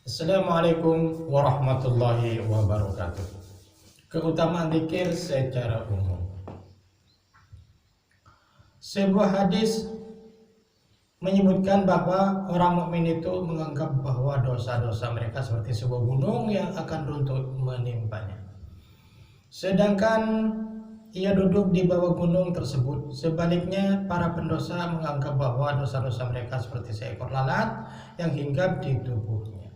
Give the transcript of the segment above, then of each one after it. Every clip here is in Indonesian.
Assalamualaikum warahmatullahi wabarakatuh. Keutamaan zikir secara umum. Sebuah hadis menyebutkan bahwa orang mukmin itu menganggap bahwa dosa-dosa mereka seperti sebuah gunung yang akan runtuh menimpanya. Sedangkan ia duduk di bawah gunung tersebut. Sebaliknya, para pendosa menganggap bahwa dosa-dosa mereka seperti seekor lalat yang hinggap di tubuhnya,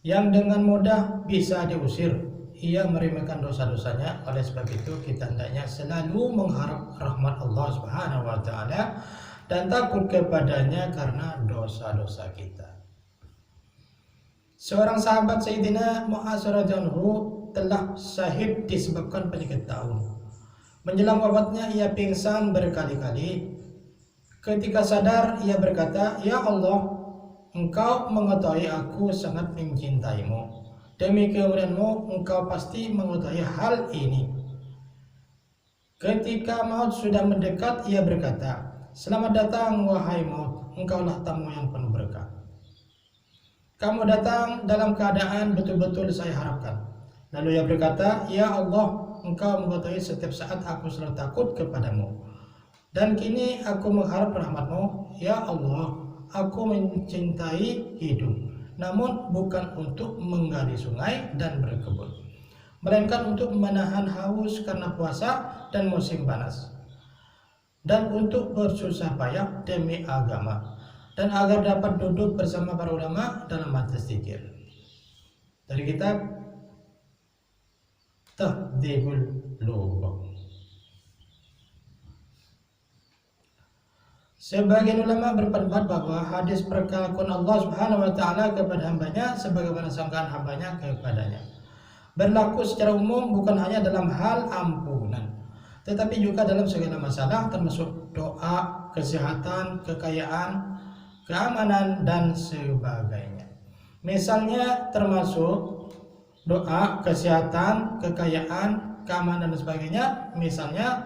yang dengan mudah bisa diusir. Ia meremehkan dosa-dosanya. Oleh sebab itu, kita hendaknya selalu mengharap rahmat Allah Subhanahu wa taala dan takut kepadanya karena dosa-dosa kita. Seorang sahabat Sayyidina Mu'adz radhiyallahu anhu telah syahid disebabkan penyakit daun. Menjelang wafatnya ia pingsan berkali-kali. Ketika sadar ia berkata, "Ya Allah, Engkau mengetahui aku sangat mencintaimu. Demi kemuliaan-Mu, Engkau pasti mengetahui hal ini." Ketika maut sudah mendekat, ia berkata, "Selamat datang wahai maut, engkaulah tamu yang penuh berkah. Kamu datang dalam keadaan betul-betul saya harapkan." Lalu ia berkata, "Ya Allah, Engkau mengetahui setiap saat aku selalu takut kepadamu. Dan kini aku mengharap rahmat-Mu. Ya Allah, aku mencintai hidup, namun bukan untuk menggali sungai dan berkebun, melainkan untuk menahan haus karena puasa dan musim panas, dan untuk bersusah payah demi agama, dan agar dapat duduk bersama para ulama dalam majelis zikir." Dari kitab Tahdhibul Lugah. Sebagian ulama berpendapat bahwa hadis perkelakuan Allah Subhanahu wa taala kepada hambanya sebagaimana sangkaan hambanya kepadanya berlaku secara umum, bukan hanya dalam hal ampunan, tetapi juga dalam segala masalah, termasuk doa, kesehatan, kekayaan, keamanan, dan sebagainya. Misalnya termasuk doa, kesehatan, kekayaan, keamanan, dan sebagainya. Misalnya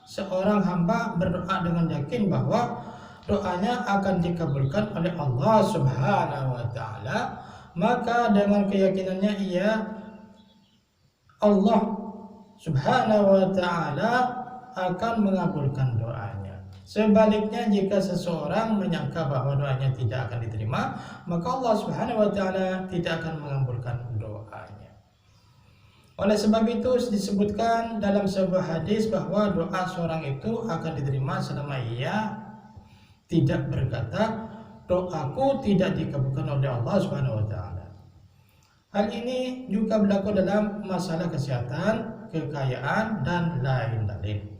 seorang hamba berdoa dengan yakin bahwa doanya akan dikabulkan oleh Allah Subhanahu wa taala, maka dengan keyakinannya Allah Subhanahu wa taala akan mengabulkan doanya. Sebaliknya, jika seseorang menyangka bahwa doanya tidak akan diterima, maka Allah Subhanahu wa taala tidak akan mengabulkan doanya. Oleh sebab itu disebutkan dalam sebuah hadis bahwa doa seorang itu akan diterima selama ia tidak berkata, "Doaku tidak dikabulkan oleh Allah Subhanahu wa taala." Hal ini juga berlaku dalam masalah kesehatan, kekayaan, dan lain-lain.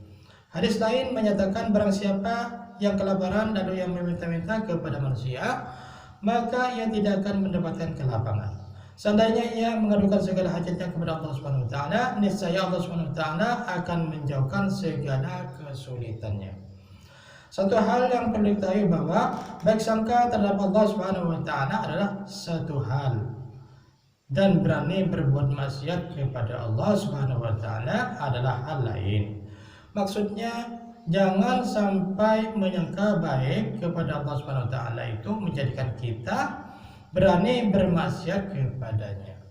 Hadis lain menyatakan, barang siapa yang kelaparan lalu yang meminta-minta kepada manusia, maka ia tidak akan mendapatkan kelapangan. Seandainya ia mengadukan segala hajatnya kepada Allah Subhanahu wa taala, niscaya Allah Subhanahu wa taala akan menjauhkan segala kesulitannya. Satu hal yang perlu diketahui bahwa baik sangka terhadap Allah Subhanahu wa taala adalah satu hal, dan berani berbuat maksiat kepada Allah Subhanahu wa taala adalah hal lain. Maksudnya, jangan sampai menyangka baik kepada Allah Subhanahu wa taala itu menjadikan kita berani bermaksiat kepadanya.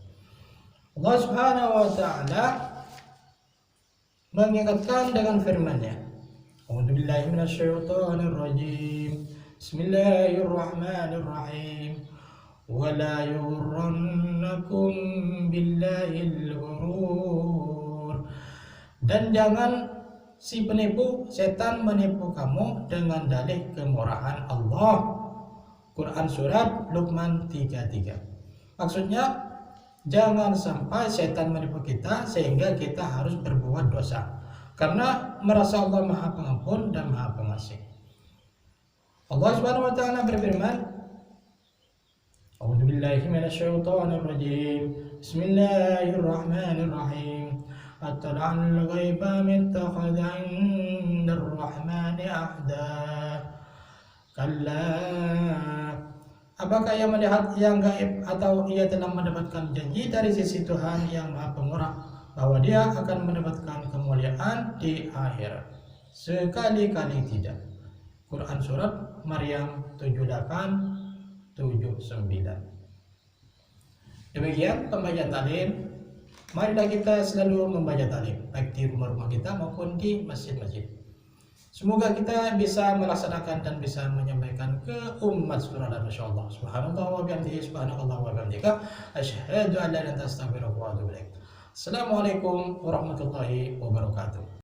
Allah Subhanahu wa taala mengingatkan dengan firman-Nya, "A'udzubillahi minasyaitonirrajim. Bismillahirrahmanirrahim. Wa la yughrannakum billahil ghurur." Dan jangan si penipu, setan menipu kamu dengan dalih kemurahan Allah. Quran surat Luqman 33. Maksudnya, jangan sampai setan menipu kita sehingga kita harus berbuat dosa, karena merasa Allah Maha Pengampun dan Maha Pengasih. Allah Subhanahu wa taala berfirman, "A'udzubillahi minasyaitonirrajim. Bismillahirrahmanirrahim. Attala'al ghaiba mittakhadha 'indar rahmani ahda. Kalla, apakah ia melihat yang gaib atau ia telah mendapatkan janji dari sisi Tuhan yang Maha Pemurah bahwa dia akan mendapatkan kemuliaan di akhirat? Sekali-kali tidak." Quran surat Maryam 78-79. Demikian pembacaan taklim. Marilah kita selalu membaca taklim, baik di rumah-rumah kita maupun di masjid-masjid. Semoga kita bisa melaksanakan dan bisa menyampaikan ke umat seluruh alam, insyaallah. Subhanallah wa bihamdihi, subhanakallah wa bihamdika, asyhadu an la ilaha illa anta, astaghfiruka wa atubu ilaik. Assalamualaikum warahmatullahi wabarakatuh.